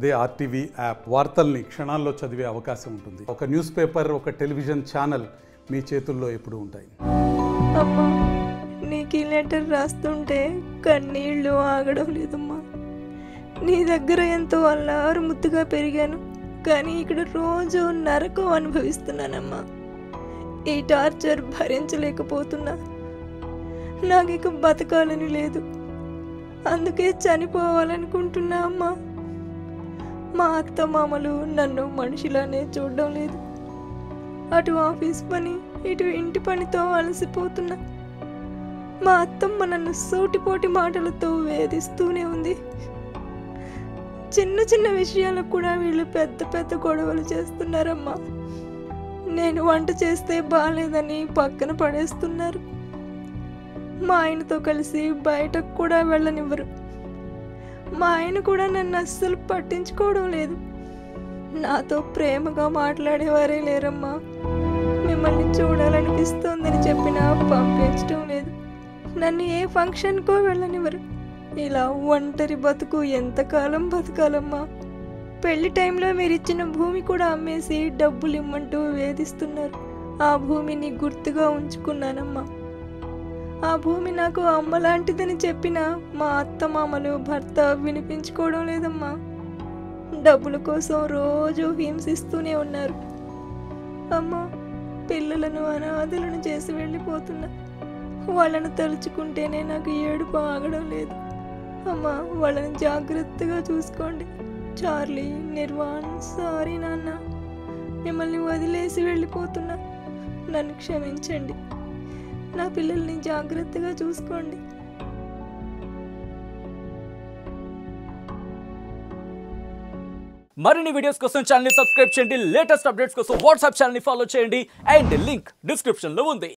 అదే RTV app వార్తల్ని క్షణాల్లో చదివే అవకాశం ఉంటుంది. ఒక న్యూస్ పేపర్, ఒక టెలివిజన్ ఛానల్ మీ చేతుల్లో ఎప్పుడూ ఉంటాయి. అమ్మా, నీకు ఈ లెటర్ రాస్తుంటే కన్నీళ్ళు ఆగడం లేదమ్మా. నీ దగ్గర ఎంతో అల్లారు ముద్దుగా పెరిగాను, కానీ ఇక్కడ రోజు నరకం అనుభవిస్తున్నానమ్మా. ఈ టార్చర్ భరించలేకపోతున్నా. నాకు ఇక బతకాలని లేదు, అందుకే చనిపోవాలనుకుంటున్నా అమ్మా. మా అత్త మామలు నన్ను మనిషిలానే చూడడం లేదు. అటు ఆఫీస్ పని, ఇటు ఇంటి పనితో అలసిపోతున్నా. మా అత్తమ్మ నన్ను సూటిపోటి మాటలతో వేధిస్తూనే ఉంది. చిన్న చిన్న విషయాలకు కూడా వీళ్ళు పెద్ద పెద్ద గొడవలు చేస్తున్నారమ్మా. నేను వంట చేస్తే బాగాలేదని పక్కన పడేస్తున్నారు. మా ఆయనతో కలిసి బయటకు కూడా వెళ్ళనివ్వరు. మా ఆయన కూడా నన్ను అస్సలు పట్టించుకోవడం లేదు. నాతో ప్రేమగా మాట్లాడేవారే లేరమ్మా. మిమ్మల్ని చూడాలనిపిస్తోందని చెప్పినా పంపించడం లేదు. నన్ను ఏ ఫంక్షన్కో వెళ్ళనివ్వరు. ఇలా ఒంటరి బతుకు ఎంతకాలం బతకాలమ్మా. పెళ్లి టైంలో మీరు ఇచ్చిన భూమి కూడా అమ్మేసి డబ్బులు ఇమ్మంటూ వేధిస్తున్నారు. ఆ భూమిని గుర్తుగా ఉంచుకున్నానమ్మా. ఆ భూమి నాకు అమ్మలాంటిదని చెప్పినా మా అత్త మామలు భర్త వినిపించుకోవడం లేదమ్మా. డబ్బుల కోసం రోజు హింసిస్తూనే ఉన్నారు. అమ్మా, పిల్లలను అనాథలను చేసి వెళ్ళిపోతున్నా. వాళ్ళను తలుచుకుంటేనే నాకు ఏడుపు ఆగడం లేదు. అమ్మా, వాళ్ళని జాగ్రత్తగా చూసుకోండి. చార్లీ, నిర్వాణ్, సారీ నాన్న, మిమ్మల్ని వదిలేసి వెళ్ళిపోతున్నా. నన్ను క్షమించండి. నా పిల్లల్ని జాగ్రత్తగా చూసుకోండి. మరిన్ని వీడియోస్ కోసం ఛానల్ ని సబ్స్క్రైబ్ చేయండి. లేటెస్ట్ అప్డేట్స్ కోసం వాట్సాప్ ఛానల్ ని ఫాలో చేయండి. అండ్ లింక్ డిస్క్రిప్షన్ లో ఉంది.